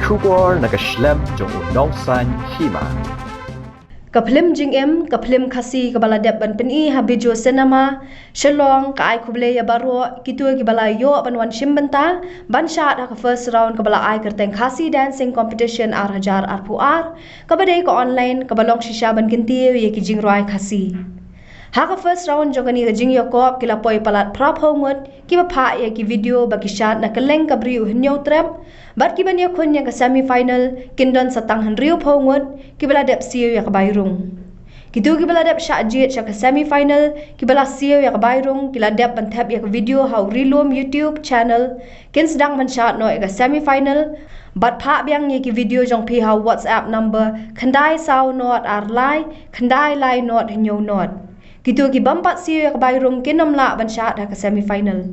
Kubor nakaslem jong unongsan hima. Kaplim jingem, kaplim kasi kabaladep ban peni habijo senama, shalong ka ay kuble ya baro, kitu kibala yo banwan shimbenta, ban shot ha first round kabala ay kerteng kasi dancing competition ar hajar ar puar, kabade ko online kabalong shisha ban kinti ye ki jingroy kasi. Haka first round jogani ka jing yokop kila poi palat prap hongot, kiba pa ye ki video bagi shot na keleng kabri uhnyo trap, bat kiban ya kun yang ke semi final kindon satang henriu hongot, kibala dep siyo ya kabayrung. Kitu kibala dep shot jet ya ke semi final, kibala siyo ya kabayrung, kila dep bantap ya ke video hau rilum YouTube channel, kin sedang men shot no ya ke semi final, bat pa biang ye ki video jong pi hau WhatsApp number, kandai saw not ar lai, kandai lai not henyo not. Kitu ki bampat siyo ya kabayrung kinom la ban shot ha ke semi final.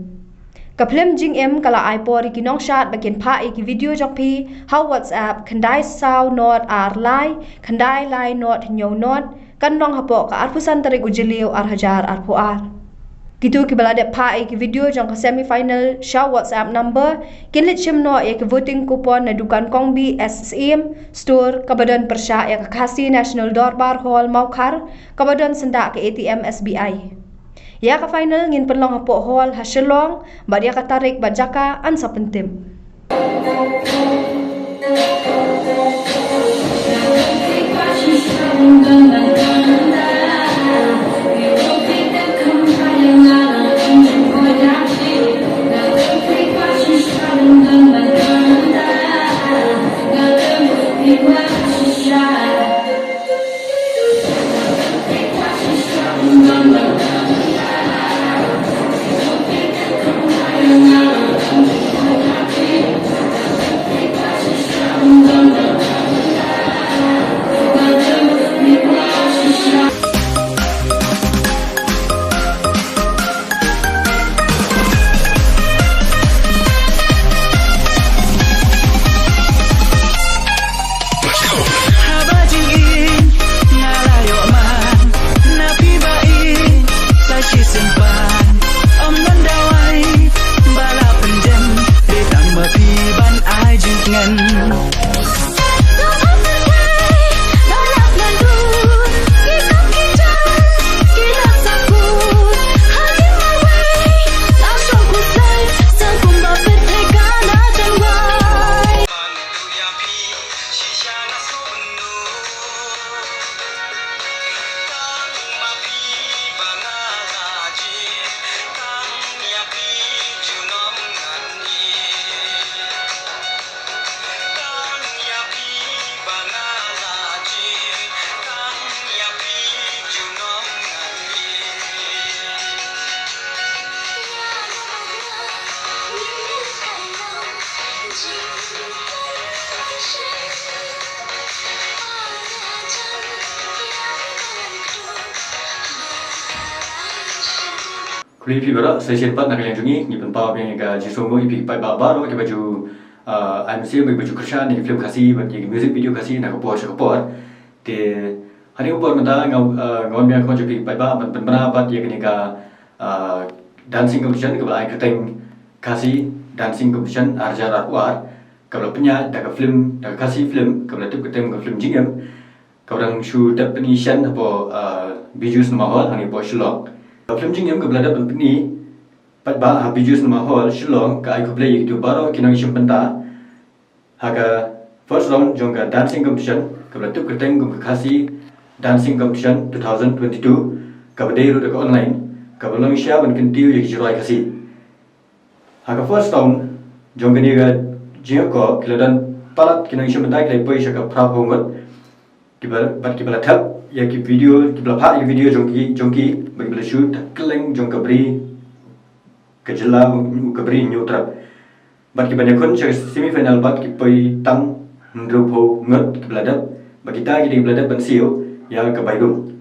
Kaplim jing em kala iPod ki nong shot bakin pa ki video jok pi how WhatsApp kandai saw not ar lai kandai lai not nyo not kan nong hapo ka arpusan tarik ujeliu ar hajar ar puar. Kitu ki balade pa ki video jong ka semi final show WhatsApp number kin lit chim no ki voting coupon na dukan Kongbi SSM store kabadan persya ya kasi National Dorbar Hall Maukar kabadan senda ke ATM SBI. Ya ka final ngin penlong hapo hall hasilong bad ya ka tarik bajaka an sa pentim. Kuli pi bara session pat nak yang jungi ni penpa yang ka jisongo ipi pai ba baro ke baju MC baju kerja ni film kasih bagi music video kasih nak popor te hari upor mata ngawam yang kau jupi pai ba penbana pat yang ni ka dancing competition ke ai keteng kasih dancing competition arjar arwar kalau punya dak film dak kasih film kalau tu keteng ke film jingam kalau shoot definition apa videos nama hal hani po shilong film jingam ke belada penpeni pat ba ha videos nama hall shilong ka ai ko play itu baro kinang shimpenta haga first round jongga dancing competition ke belada keteng ke kasih dancing competition 2022 ka badai ru ke online ka belong sya ban kentiu ye jirai kasih haga first round jongga ni ga jingko kiladan palat kinang shimpenta ke poi sya ka pra hongot kibala thap ya ki video kibala pha ya video jongki bagi bela shoot keleng jong kabri kejela kabri nyutra bat ki banyakon semi final bat ki pai tang ndropo ngot kibala dap bagi ta ki kibala dap bansio ya ka baidum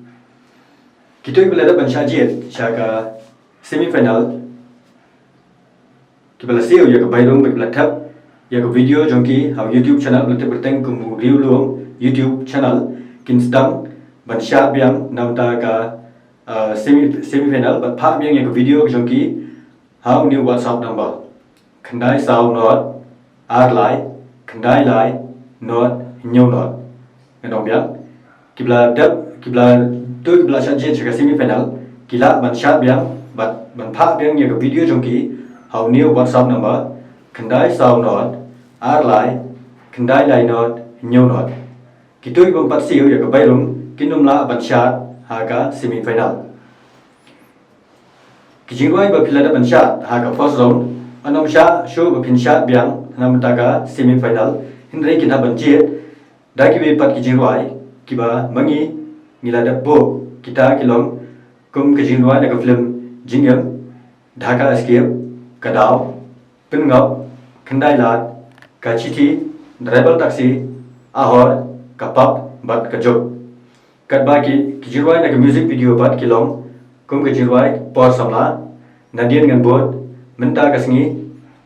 kita kibala dap banshajet syaka semi final kibala sio ya ka baidum bagi bela thap ya ka video jongki ha YouTube channel bela berteng kumu review luang YouTube channel kin sedang ban sha biang namta ka semi final ban pha biang ya video jongki how new WhatsApp number khandai sao not ar lai kendai lai not nyau not ngadong biang kibla shajin semi final kila ban shat biang ban pha biang ye video jongki how new WhatsApp number kendai sau not lai kendai lai not nyau not kitui bang pat siu ye bairung kinumla ban shat haga semi final kijingwai ba pilada ban shat haga first round anom sha show ba pin shat biang namtaga semi final hindrei kita banjit daki be pat kijingwai kiba mangi ngilada bo kita kilong kum kijingwai na film jingem dhaka escape kadao pingap kendai lat kachiti driver taxi ahor kapap bat kajok katba ki kijingwai na music video bat kilong kum kijingwai por samla nadian ngan bot menta kasngi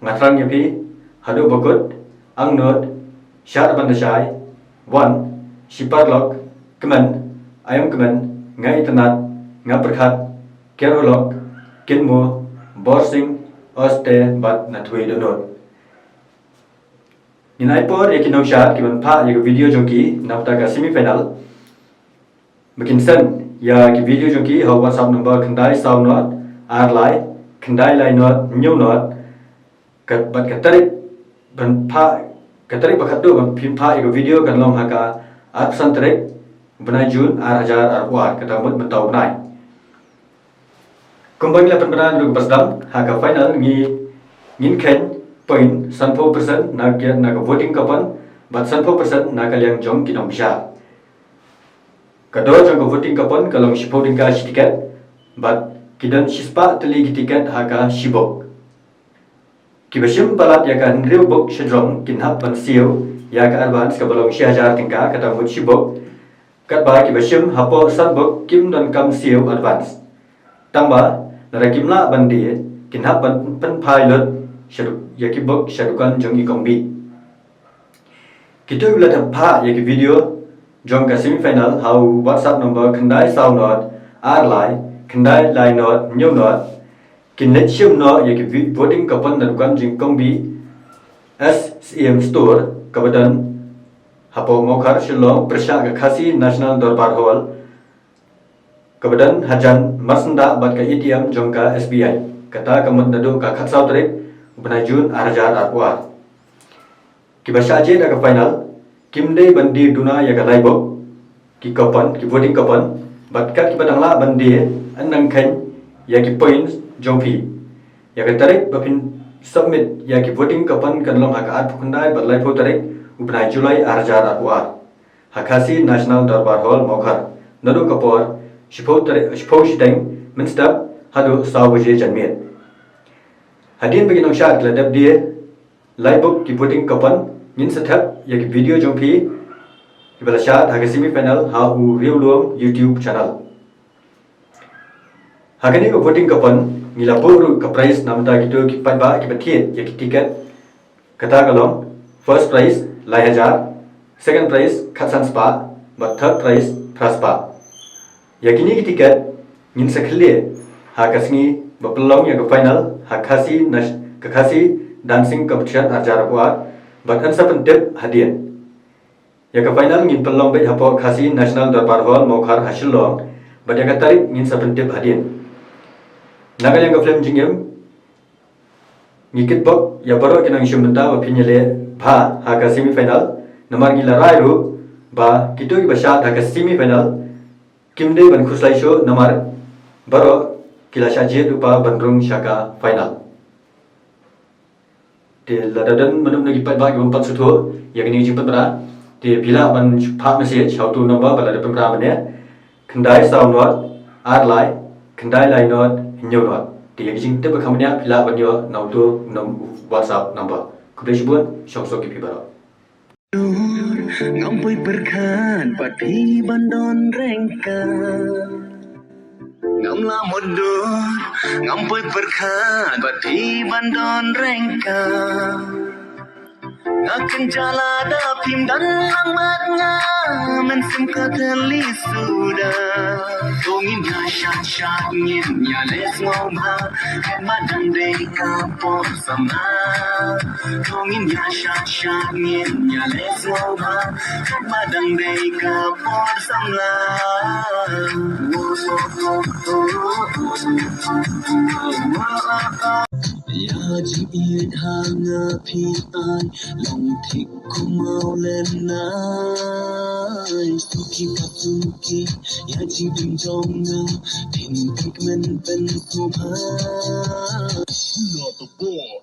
ngatrang yapi hadu bokut ang not shat bandashai one shiparlok kemen ayam kemen ngai tanat ngaperkhat kerolok kinmo borsing oste bat natwe donot ninai por yakinong shat kiban pha ye video jongki napta ka semi final makin sen ya ki video jongki ho WhatsApp number khandai sau not lai khandai lai not new not kat bat katarik ban pha katarik bakhat do ban pin pha ye video kan long haka absan trek benai jun hajar arwar kata mut mentau benai kumbang la penberan lu pasdam haka final ngin ken point 100% na voting kapan bat 100% na kaliang jong kinong bisa kado jong voting kapan kalong voting ka tiket bat kidan sispa teli tiket haka shibok kibashim balat ya kan riu bok shedrong kinhap ban siu ya ka advance ka balong hajar tingka kata mut shibok kat ba kibashim hapo san bok kim dan kam siu advance tamba nara kimla bandi kinhap ban pen pilot shaduk yakibok shadukan jong ikombi kitu bila tha yak video jong ka semi final how WhatsApp number khandai sau not lai khandai lai not new not kinnet shim no yak voting kapan dadukan jing kombi SCM store kabadan hapo mokhar shillong persha ka khasi national darbar hall kabadan hajan masnda bat ka ATM jong ka SBI kata kamat nadu ka khatsau trek benai jun hajar arwar kibasha je da ka final kimdei bandi duna ya ka laibo ki kapan ki voting kapan bat kat kibadang la bandi anang khan ya ki points jongpi ya ka tarik bapin submit ya ki voting kapan kan long haka at phukandai bat lai pho tarik benai julai hajar arwar hakasi national darbar hall mokhar nadu kapor shipho shideng minstap hadu sawje janmet hadin bagi nong shat ladab dia live ki voting kapan nin sathap ya ki video jongpi ibala shat haga semi final ha u riulom YouTube channel hagani ko voting kapan ngila boru ka prize namta gitu ki paiba ki bathiet ya ki ticket kata kalong first prize lai hajar second prize khatsan spa but third prize praspa yakini ki ticket nin sakhle ha kasngi bapelong ya ke final hakasi dancing competition hajar war bahkan sepentip hadiah ya ke final ngin pelong bai hapo khasi national darbar hall mokhar hasilong bada ka tarik ngin sepentip hadiah nagal yang ke film jingem ngikit bok ya baro kinang shumenta wa pinyele bha ha ka semi final namar ngila rairu ba kitu ki basha ha ka semi final kimde ban khuslai show namar baro kila shaje lupa bandrung shaka final de ladadan manum nagi pat bagi empat sutu yakni jimpat bra de bila ban pha message how to number balada pemra mane kendai sau not lai kendai lai not new not de yagi jing te bakhamnya bila ban yo now to WhatsApp number kubeshbun shoksok ki baro ngampoi berkhan pati bandon rengka ngamla modur ngampoi berkhan pati bandon rengka Akan jala da pim dan langmatnya mensim kateli sudah Tongin ya shat ngin ya les ngom ha madam de kapor sama Tongin ya shat ngin ya les ngom ha madam de kapor sama Ya jiit hanga pi ai long thik kumau len nai suki katuki ya ji bin jong na tin tik men pen subha not the boy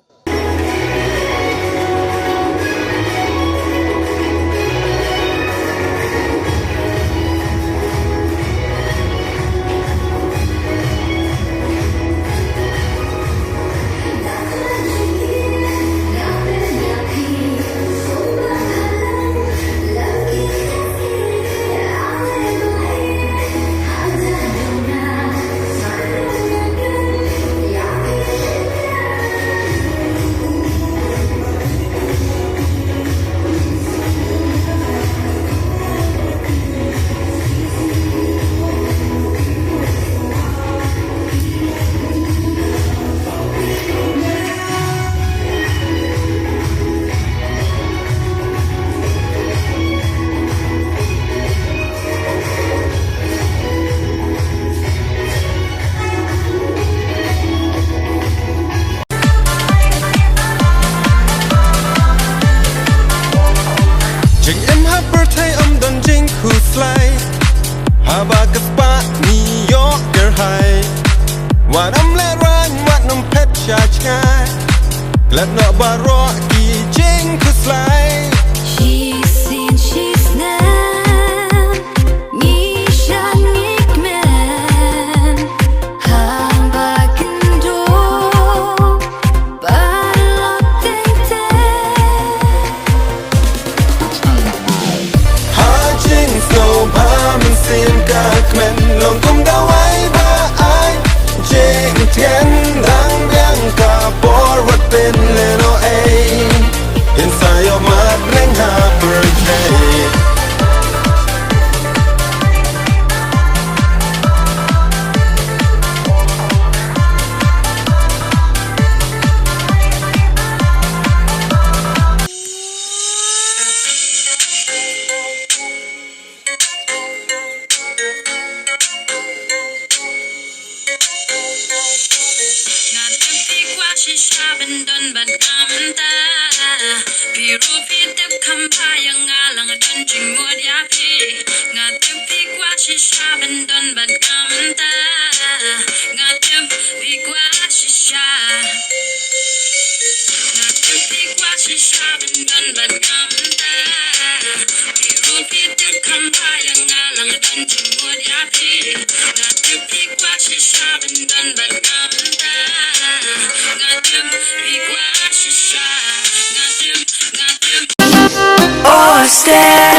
Let no baro ki jing kuslai She's seen, she's nan Ni shan ngik men Hang bakin do Balok ting ting Ha jing so ba min sim ka kmen long kum da wai ba ai jing tien dang dang ka por wat pen leno ai inside your mind bring her birthday Oh, stay